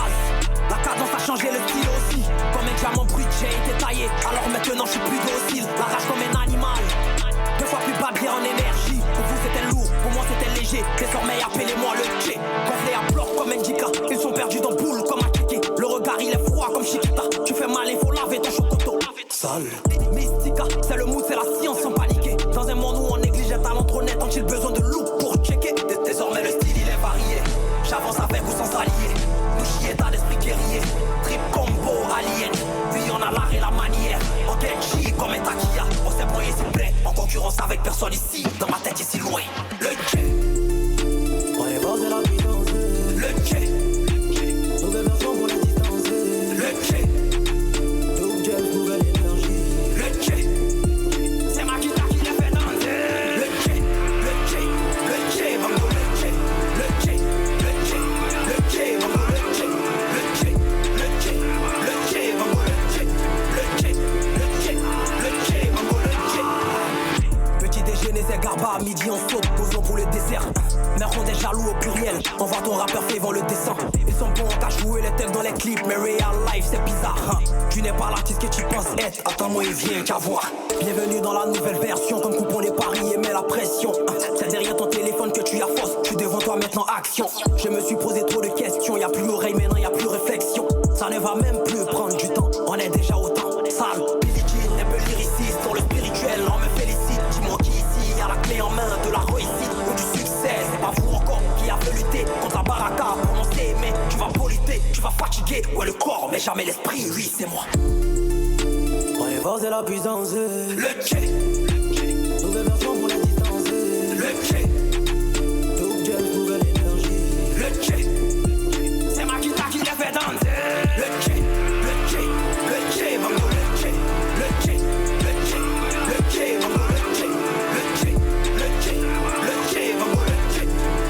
La cadence a changé, le style aussi. Comme un diamant brut, j'ai été taillé. Alors maintenant je suis plus docile. La rage comme un animal. 2 fois plus bas, bien en énergie. Pour vous c'était lourd, pour moi c'était léger. Désormais appelez-moi le Tché. Gonflé à bloc comme Indica. Ils sont perdus dans boule comme un kéké. Le regard il est froid comme Chiquita. Tu fais mal, il faut laver ton chocoto. Sale. Mystica, c'est le mood, c'est la science sans paniquer. Dans un monde où on néglige un talent trop net, ont-ils besoin de loup pour checker? Désormais le style il est varié. J'avance avec ou sans alliés. Nous chier dans l'esprit guerrier. Trip combo alien. Puis on a l'art et la manière. On t'échie comme un taquilla. On s'est broyé s'il plaît. En concurrence avec personne ici. Dans ma tête ici loin. Le Tché. On est bord de la puissance. Le Tché. Nouvelle version pour la distance. Le Tché. Double James, nouvelle énergie. Le Tché. C'est ma guitare qui les fait danser. Le Tché. Le Tché. Le Tché. Bango le Tché. Le Tché. Petit déjeuner c'est garba, à midi on saute, posons pour le dessert. Mère on est jaloux au pluriel, on voit ton rappeur fait vont le dessin. Ils sont bons, t'as joué les tels dans les clips, mais real life c'est bizarre. Tu n'es pas l'artiste que tu penses être, attends-moi il vient qu'à voir. Bienvenue dans la nouvelle version, comme coupon les paris et mets la pression. C'est derrière ton téléphone que tu la fausses, je suis devant toi maintenant action. Je me suis posé trop de questions, y'a plus oreille maintenant y'a plus réflexion. Ça ne va même plus prendre du temps, on est déjà autant sale. Billie Jean, un peu lyriciste, dans le spirituel on me félicite. Dis-moi qui ici a la clé en main de la réussite ou du succès. C'est pas vous encore qui a fait lutter contre la baraka pour mon mais tu vas polluter, tu vas fatiguer. Ouais le corps mais jamais l'esprit, oui c'est moi. On est force de la puissance. Le Tché. Nouvelle version pour la distance. Le Tché. Double James, nouvelle énergie. Le Tché. C'est ma guitare qui les fait danser. Le Tché. Le Tché. Le Tché. Bango le Tché. Le Tché. Le Tché. Le Tché. Bango le Tché. Le Tché. Le Tché. Le Tché. Bango le Tché.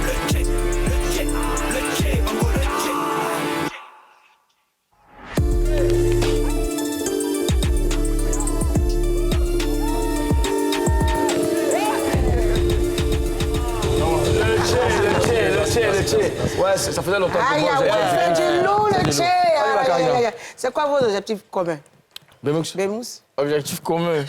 Le Tché. Le Tché. Le Tché. Bango le Tché. ça faisait longtemps que Aïe, moi, on fait du lourd, le tché. Allez, C'est quoi vos objectifs communs? Bemous. Objectif commun.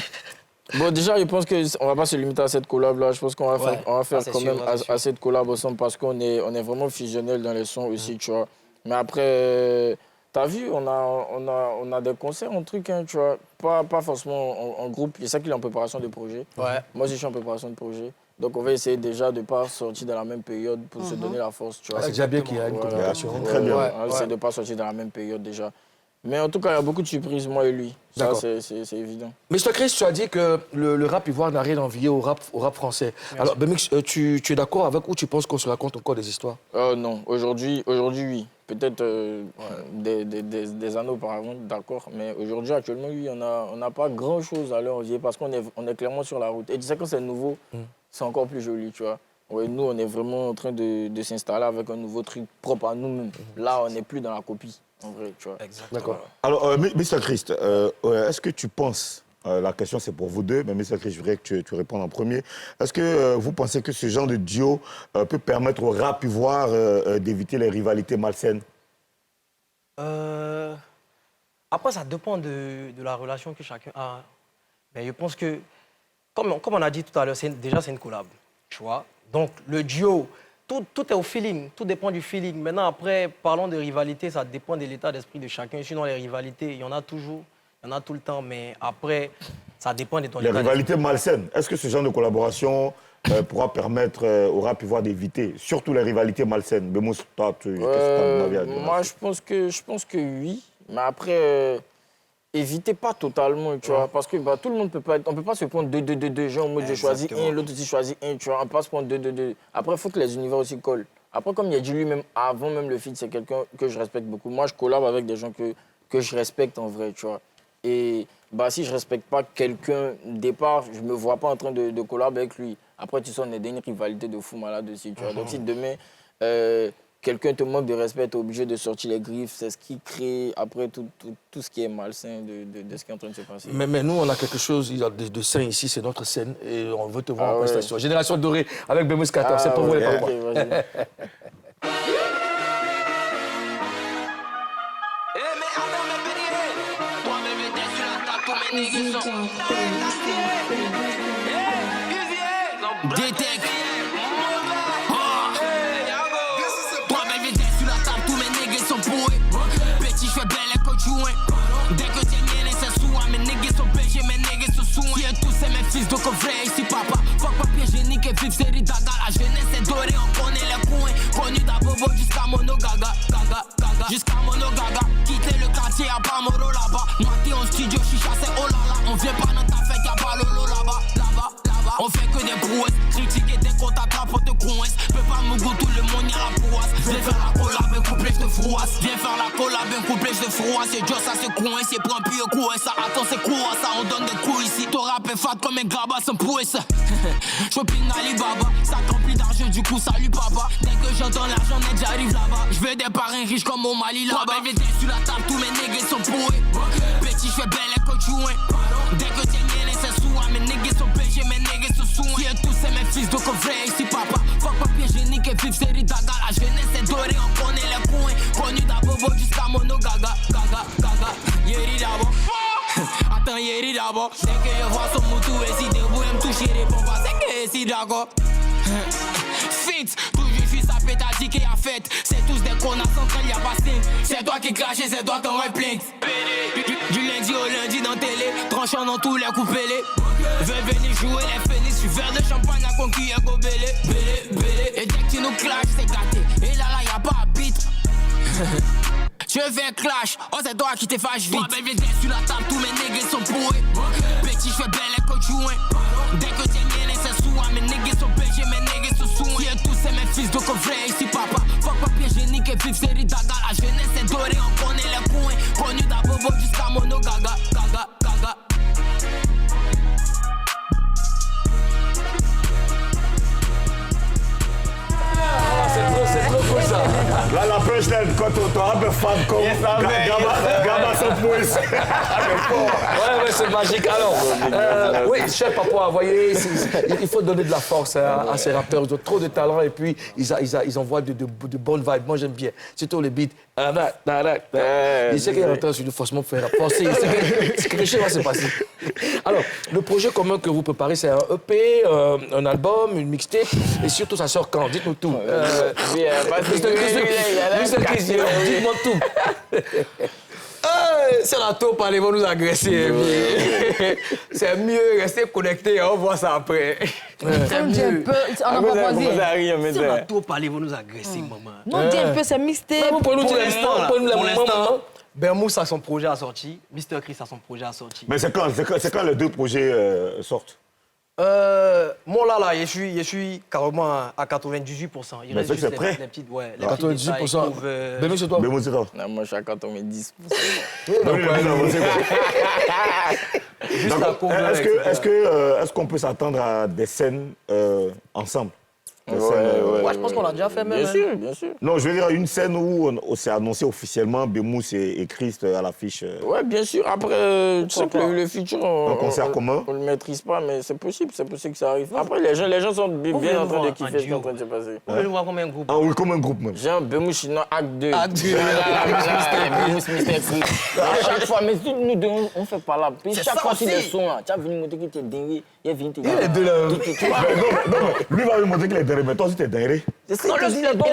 Bon, déjà, je pense qu'on ne va pas se limiter à cette collab-là. Je pense qu'on va faire quand même assez de collab ensemble parce qu'on est vraiment fusionnels dans les sons aussi, tu vois. Mais après, t'as vu, on a des concerts, un truc, hein, tu vois. Pas forcément en groupe. Il y a ça qui est en préparation de projet. Ouais. Moi aussi, je suis en préparation de projet. Donc, on va essayer déjà de ne pas sortir dans la même période pour se donner la force, tu vois. C'est déjà bien qu'il y a une communication. Très bien. On va essayer de ne pas sortir dans la même période déjà. Mais en tout cas, il y a beaucoup de surprises, moi et lui. Ça, c'est évident. Mr. Chris, tu as dit que le rap ivoire n'a rien envié au rap français. Merci. Alors, Bemix, tu es d'accord avec ou tu penses qu'on se raconte encore des histoires? Non, aujourd'hui, oui. Peut-être des années auparavant, d'accord. Mais aujourd'hui, actuellement, oui, on n'a pas grand-chose à leur envier parce qu'on est clairement sur la route. Et tu sais, quand c'est nouveau, c'est encore plus joli, tu vois. Ouais, nous, on est vraiment en train de s'installer avec un nouveau truc propre à nous-mêmes. Là, on n'est plus dans la copie. En vrai, tu vois. D'accord. Alors, Mr. Christ, est-ce que tu penses, la question c'est pour vous deux, mais Mr. Christ, je voudrais que tu répondes en premier. Est-ce que vous pensez que ce genre de duo peut permettre au rap ivoire d'éviter les rivalités malsaines? Après, ça dépend de la relation que chacun a. Mais je pense que, comme on a dit tout à l'heure, déjà c'est une collab, tu vois. Donc, le duo... Tout est au feeling, tout dépend du feeling. Maintenant, après, parlons de rivalité, ça dépend de l'état d'esprit de chacun. Sinon, les rivalités, il y en a toujours, il y en a tout le temps, mais après, ça dépend de ton état d'esprit. Les rivalités malsaines, est-ce que ce genre de collaboration pourra permettre au rap ivoire d'éviter, surtout les rivalités malsaines? Bemous, toi, qu'est-ce que tu as envie à dire? Moi, je pense que oui, mais après... évitez pas totalement, tu vois, parce que tout le monde peut pas être... On peut pas se prendre deux gens, moi je choisis un, l'autre aussi choisit un, tu vois, on peut pas se prendre deux. Après, il faut que les univers aussi collent. Après, comme il a dit lui-même, avant même le feat, c'est quelqu'un que je respecte beaucoup. Moi, je collab avec des gens que je respecte en vrai, tu vois. Et si je respecte pas quelqu'un, départ, je me vois pas en train de collab avec lui. Après, tu sais, on est dans une rivalité de fou malade aussi, tu vois. Donc, si demain... quelqu'un te manque de respect, tu es obligé de sortir les griffes. C'est ce qui crée, après, tout ce qui est malsain de ce qui est en train de se passer. Mais nous, on a quelque chose de sain ici, c'est notre scène. Et on veut te voir en prestation. Génération dorée avec Bemous 14, c'est pour vous les papas. Dès que t'es mienne, c'est souvent mes niggas sont BG, mes niggas sont souvent. Qui est tous c'est mes fils de coffret ici, papa. Fuck papier génique et vive série daga. La jeunesse est dorée, on connaît les coins. Connu d'Abobo jusqu'à Mono Gaga, jusqu'à Mono Gaga. Quitter le quartier, y'a pas Moro là-bas. Maté en studio, chicha, c'est oh là là. On vient pas dans ta fête, y'a pas Lolo là-bas. On fait que des prouesses, critiquer des comptes à pour te coince. Peux pas me goûter, tout le monde y'a la prouasse. Viens faire la collab, un couplet, je te frouasse. Viens faire la collab, un couplet, je te frouasse. Et Joe, ça se coince, et prend plus un coup, ça attend, c'est court, ça on donne des coups ici. Ton rap est fat comme un graba sans prouesse. Shopping Alibaba, ça remplit d'argent, du coup, salut papa. Dès que j'entends l'argent net, j'arrive là-bas. Je veux des parrains riches comme au Mali là-bas. Viens sur la table, tous mes niggas sont pourris. Petit, je fais belle et coachouin. Dès que t'es mienne, c'est souvent. Mes niggas sont PG, mes niggas sont souvent. Qui est tous c'est mes fils de coffret ici, papa. Fuck papier génique et vive série daga. La jeunesse est dorée, on connaît les coins. Connu d'Abobo jusqu'à Mono Gaga. Yeri d'abord. Attends, Yeri d'abord. Dès que je vois son moutou et si debout, elle me touche les pompes. C'est que si d'accord. Fixe, toujours je suis sa pétagique et à fête. C'est tous des connards centrales, y'a pas signe. C'est toi qui craches et c'est toi ton plainte. Du lundi au lundi dans télé, tranchant dans tous les coups pélés. Veux venir jouer les phénix, je suis verre de champagne à conquis et gobelé. Et dès que tu nous clashes, c'est gâté. Et là, y'a pas à bite. Tu veux faire clash, oh c'est toi qui t'es fâche vite. Toi bébé t'es sur la table, tous mes niggas sont pourris. Petit je fais belle et coachouin. Dès que t'es mienne c'est souvent. Mes niggas sont PG, mes niggas sont souvent. Qui est tous c'est mes fils de coffret ici papa. Fuck papier génique et vive série daga. La jeunesse est dorée, on connaît les coins. Connu d'Abobo jusqu'à Mono Gaga. C'est trop cool ça. Là, la punchline, quand tu auras un fan comme Gaba Sampouis. Ouais, c'est magique. Alors, oui, cher papa, vous voyez, il faut donner de la force à ces rappeurs. Ils ont trop de talent et puis ils envoient de bonnes vibes. Moi, j'aime bien. Surtout les beats. Il sait qu'il est rentré sur lui, forcément, faire forcer. C'est quelque chose qui va se passer. Alors, le projet commun que vous préparez, c'est un EP, un album, une mixtape, et surtout, ça sort quand? Dites-nous tout. Mr. Chris, dites-moi tout. C'est la taupe, ils vont nous agresser. C'est mieux rester connecté, on voit ça après. C'est mieux. On a pas dit. C'est la taupe, ils vont nous agresser, maman. Non, dis un peu, c'est mystère. Pour l'instant, Bermousse a son projet à sortir, Mr. Chris a son projet à sortir. Mais c'est quand les deux projets sortent? Moi, là, je suis carrément à 98%. Il reste juste les petites... Ouais, les 98%. Bémou, c'est toi? Bémou, c'est toi? Non, moi, je suis à 90%. Est-ce qu'on peut s'attendre à des scènes ensemble? Ouais, je pense qu'on l'a déjà fait même. Bien sûr, bien sûr. Non, je veux dire une scène où c'est annoncé officiellement Bémousse et Christ à l'affiche. Ouais, bien sûr. Après, tu sais que le futur, un concert commun. On le maîtrise pas, mais c'est possible que ça arrive. Après, les gens sont bien en train de kiffer ce qui est en train de se passer. On veut le voir comme un groupe. Ah oui, comme un groupe même. Genre Bémousse chinois, acte 2. Acte 2. Bémousse, Mr. Free. À chaque fois, mais si nous deux, on fait pas là. Puis chaque fois, si les sons là, tu as venu montrer que tu es dingue, il est venu te dire. Il est de là. Non, lui va lui montrer qu'il est derrière, mais toi aussi, tu es derrière. Non, il est bon.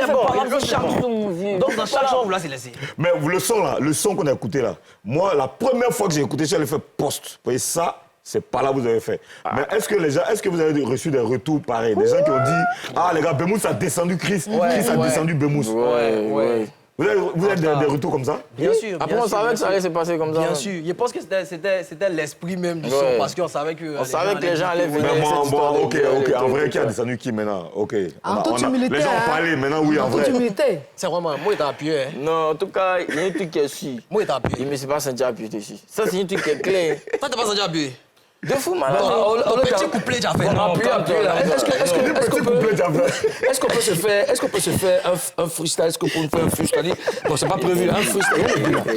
Chaque jour, mon vieux. Donc, dans chaque chambre, là, c'est laissé. Mais le son là, le son qu'on a écouté là, moi, la première fois que j'ai écouté, j'allais faire post. Vous voyez, ça, c'est pas là que vous avez fait. Mais est-ce que vous avez reçu des retours pareils? Des gens qui ont dit, ah les gars, Bémousse a descendu Chris, Chris a descendu Bémousse. Ouais. Vous avez des retours comme ça? Bien sûr. Après, on savait que ça allait se passer comme ça. Bien sûr. Je pense que c'était l'esprit même du son, parce qu'on savait que... On savait que les gens allaient venir. Bon, ok. En vrai, qui a descendu qui maintenant? Ok. En toute humilité. Les gens ont parlé, maintenant, oui, en vrai. En toute humilité. C'est vraiment... Moi, il t'a appuyé. Non, en tout cas, il y a un truc qui est sûr. Moi, il t'a appuyé. Il ne me s'est pas senti appuyé ici. Ça, c'est un truc qui est clair. Toi, t'as pas senti appuyé? De fou, malade. Ton petit couplet, j'ai fait. Est-ce qu'on peut se faire un freestyle? Est-ce qu'on peut faire un freestyle? Bon, c'est pas prévu, un freestyle. En fait,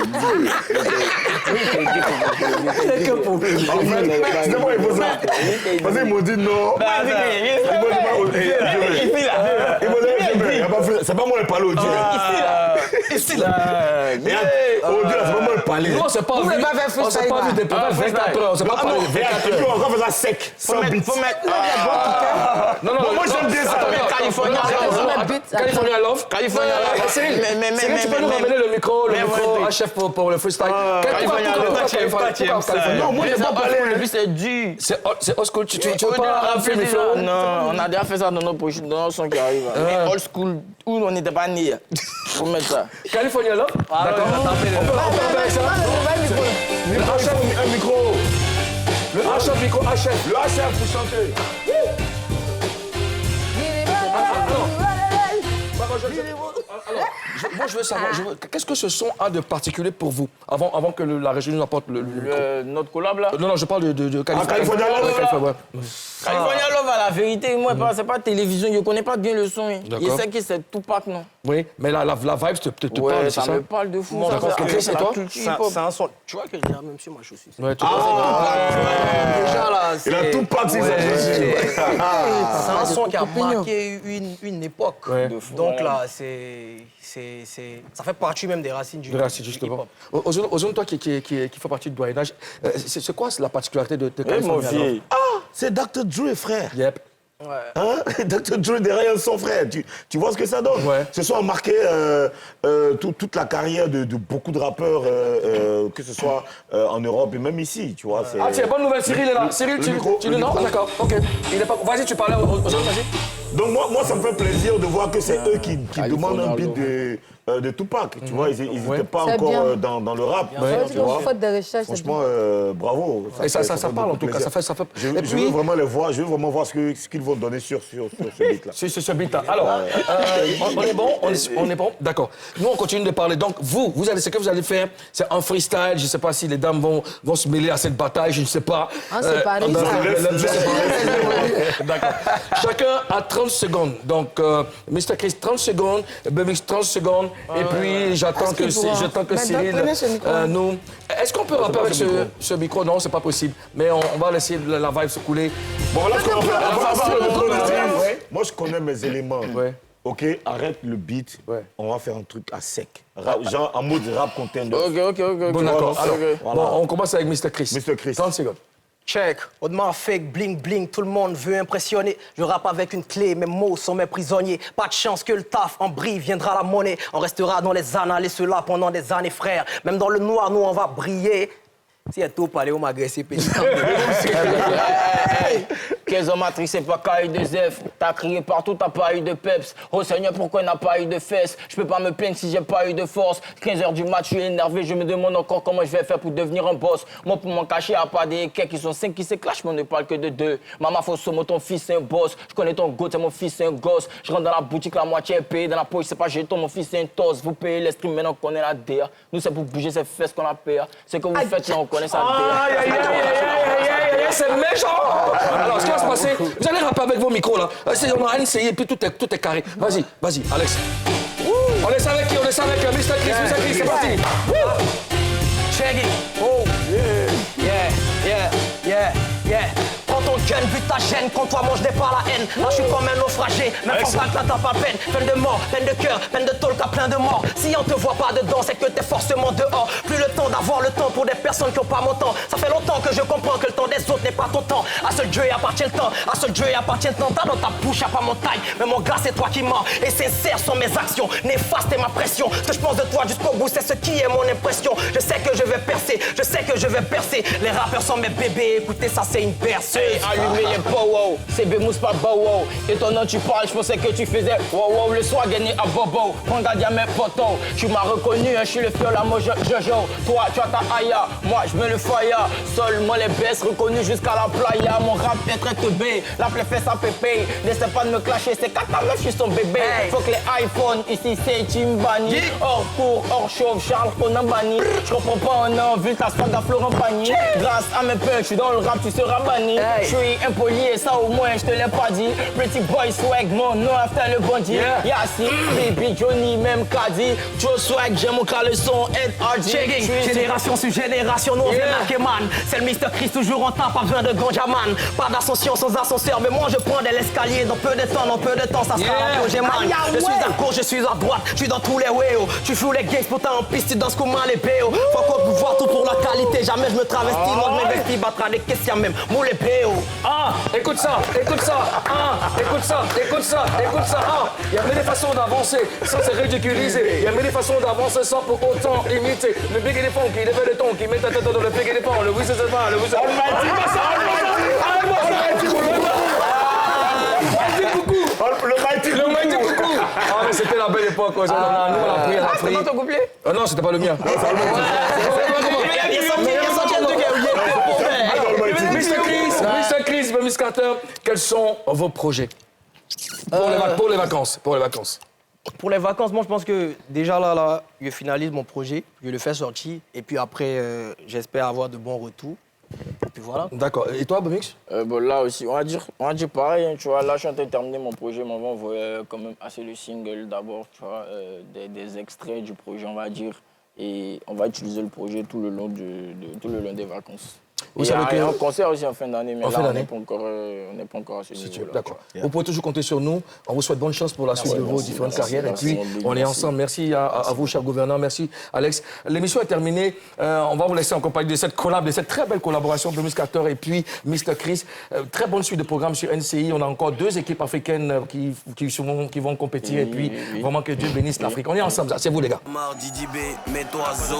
c'est moi, il faut ça. Parce qu'ils m'ont dit non. C'est pas moi qui parle au Dieu. Ici, là. Au Dieu, c'est pas moi qui parle. Non, c'est pas vu. On s'est pas vu depuis 24 heures. On s'est pas parlé 24 Et puis heures. on va faire ça sec, sans beat. Non, Moi, j'aime bien ça. California Love. Cyril, tu peux nous ramener le micro à chef pour le freestyle. Non, moi, je pas parler. Le but, c'est dur. C'est old school. Tu veux pas un film flow? Non, on a déjà fait ça dans nos sons qui arrivent. Old school, où on n'était pas nés. Faut mettre ça. California Love. D'accord. On peut faire ça. Un micro. Le HF micro, HF. Le HF pour chanter. Alors, moi je veux savoir, qu'est-ce que ce son a de particulier pour vous, avant que la régie nous apporte le micro? Notre collab là? Non, je parle de California Love. California Love, à la vérité, moi, c'est pas télévision, je connais pas bien le son. Je sais que c'est Tupac, non? Oui, mais la vibe te parle, c'est ça? Ça me parle de fou. C'est toi? C'est un son. Tu vois que j'ai la même sur ma chaussure. Ouais, tu vois. Déjà là, Il a Tupac, c'est ça. C'est un son qui a marqué une époque. Donc là, ça fait partie même des racines du racines, justement. Ozone, toi qui fait partie du doyenage, c'est quoi la particularité de California Love? Ah, c'est Dr. Dre, frère. Yep. Hein? Dr. Dre derrière son frère, tu vois ce que ça donne? Ce soit marqué toute la carrière de beaucoup de rappeurs, que ce soit en Europe et même ici, tu vois. Ah tiens, bonne nouvelle, Cyril est là. Cyril, tu le non? D'accord, ok. Vas-y, tu parlais aux autres, vas-y. Donc moi, ça me fait plaisir de voir que c'est eux qui demandent un beat de Tupac, tu vois. Ils n'étaient pas encore dans le rap. Tu vois. Franchement, bravo. Et ça parle en tout cas, ça fait... Je veux vraiment les voir, je veux vraiment voir ce qu'ils vont donner sur ce beat-là. Sur ce beat-là. Alors, on est bon, d'accord. Nous, on continue de parler. Donc, ce que vous allez faire, c'est un freestyle. Je ne sais pas si les dames vont se mêler à cette bataille, je ne sais pas. C'est pas D'accord. Chacun a 30 secondes. Donc, Mr. Chris, 30 secondes. Bemix, 30 secondes. Et puis, j'attends que Cyril nous... Est-ce qu'on peut rapper avec ce micro? Non, c'est pas possible. Mais on va laisser la vibe se couler. Bon, là, moi, je connais mes éléments. OK, arrête le beat. On va faire un truc à sec. Genre en mode rap contender. OK. Bon, d'accord. Alors, voilà. on commence avec Mr. Chris. Mr. Chris. 30 secondes. Check, Audemars fake, bling bling, tout le monde veut impressionner. Je rappe avec une clé, mes mots sont mes prisonniers. Pas de chance que le taf en brille, viendra la monnaie. On restera dans les annales et cela pendant des années, frère. Même dans le noir, nous on va briller. Si elle t'a parlé, on m'a agressé, petit. Qu'elles ont matricé pas qu'à eu de Zef. T'as crié partout, t'as pas eu de peps. Oh Seigneur, pourquoi il n'a pas eu de fesses? Je peux pas me plaindre si j'ai pas eu de force. 15h du match, je suis énervé, je me demande encore comment je vais faire pour devenir un boss. Moi, pour m'en cacher, à part des quais qui sont 5 qui se clashent, mais on ne parle que de 2. Maman, faut sommer, ton fils, c'est un boss. Je connais ton goût, mon fils, c'est un gosse. Je rentre dans la boutique, la moitié est payée. Dans la poche, c'est pas jeton, mon fils, c'est un toss. Vous payez les streams, maintenant qu'on est la DA. Nous, c'est pour bouger ces fesses qu'on a payé. C'est que vous faites là, on connaît ça. C'est méchant. Alors, ce qui va se passer, vous allez rapper avec vos micros là. On a essayé et puis tout est carré. Vas-y, Alex. On laisse avec qui? On laisse avec Mr. Chris. Mr. Chris, c'est parti. Check it. Oh, yeah. Prends ton gun, bute ta chaîne, quand toi mange des pas la haine. Là je suis comme un naufragé, même sans bac là t'as pas peine. Peine de mort, peine de cœur, peine de tôle, qu'à plein de morts. Si on te voit pas dedans, c'est que t'es forcément dehors. Plus le temps d'avoir le temps pour des personnes qui ont pas mon temps. Ça fait longtemps que je comprends que le temps des autres n'est pas ton temps. À seul Dieu appartient le temps, à seul Dieu appartient le temps. T'as dans ta bouche, y'a pas mon taille, mais mon gars c'est toi qui mens. Et sincère sont mes actions, néfaste est ma pression. Ce que je pense de toi jusqu'au bout, c'est ce qui est mon impression. Je sais que je vais percer, je sais que je vais percer. Les rappeurs sont mes bébés, écoutez ça c'est une berceuse. Allumer les pow-wow, c'est Bémousse pas bow-wow. Étonnant tu parles, je pensais que tu faisais wow-wow. Le soir gagné à bobo, prends garde à mes potos. Tu m'as reconnu, je suis le fiol à moi Jojo. Toi tu as ta aya, moi je mets le fire. Seulement les baisses reconnus jusqu'à la playa. Mon rap est très teubé, la plaie fait sa pépé. N'essaie pas de me clasher, c'est 4 à 9, je suis son bébé. Faut que les iPhones ici c'est Timbani. Hors cours, hors chauve, Charles Conan banni. Je comprends pas un an, vu ta swag à Florent Pagny. Grâce à mes punchs, je suis dans le rap, tu seras banni. Je suis impoli et ça au moins je te l'ai pas dit. Pretty boy swag, mon nom after le bandit. Yassi, baby Johnny, même Caddy. Joe swag, j'aime mon caleçon, Ed Hardy. Génération sur génération, nous on vient marquer man. C'est le Mr. Chris toujours en temps, pas besoin de ganja man. Pas d'ascension sans ascenseur, mais moi je prends de l'escalier. Dans peu de temps, ça sera la projet man. Je suis à gauche, je suis à droite, je suis dans tous les ways. Tu fous les gays, pourtant en piste, tu danses comme les BO. Faut qu'on peut voir tout pour la qualité, jamais je me travestis. Moi je m'investis, battra des questions même. Moi les BO. Écoute ça. Il y a mille façons d'avancer sans se ridiculiser. Il y a mille façons d'avancer sans pour autant imiter. Le big éléphant qui lève le ton, qui met ta tête dans le big éléphant. Le whistle c'est pas, le whistle. Le mighty coucou. Ah mais c'était la belle époque. Nous on a pris. C'était pas ton couplet? Non, c'était pas le mien. Mr. Chris, Miss Carter, quels sont vos projets pour les vacances? Pour les vacances, moi je pense que déjà là, je finalise mon projet, je le fais sortir, et puis après, j'espère avoir de bons retours. Et puis voilà. D'accord. Et toi, Bomix? Là aussi, on va dire pareil, hein, tu vois. Là, je suis en train de terminer mon projet, mais on va envoyer quand même assez le single d'abord, tu vois, des extraits du projet, on va dire. Et on va utiliser le projet tout le long des vacances. Il y a un concert aussi en fin d'année, mais là, on n'est pas encore à ce niveau-là. D'accord. Vous pouvez toujours compter sur nous. On vous souhaite bonne chance pour la suite de vos différentes carrières. Et puis, on est ensemble. Merci à vous, cher gouverneur. Merci, Alex. L'émission est terminée. On va vous laisser en compagnie de cette très belle collaboration de Miss Carter et puis Mr. Chris. Très bonne suite de programme sur NCI. On a encore 2 équipes africaines qui vont compétir. Et puis, vraiment que Dieu bénisse l'Afrique. On est ensemble. C'est vous, les gars. Mardi, mets-toi zo.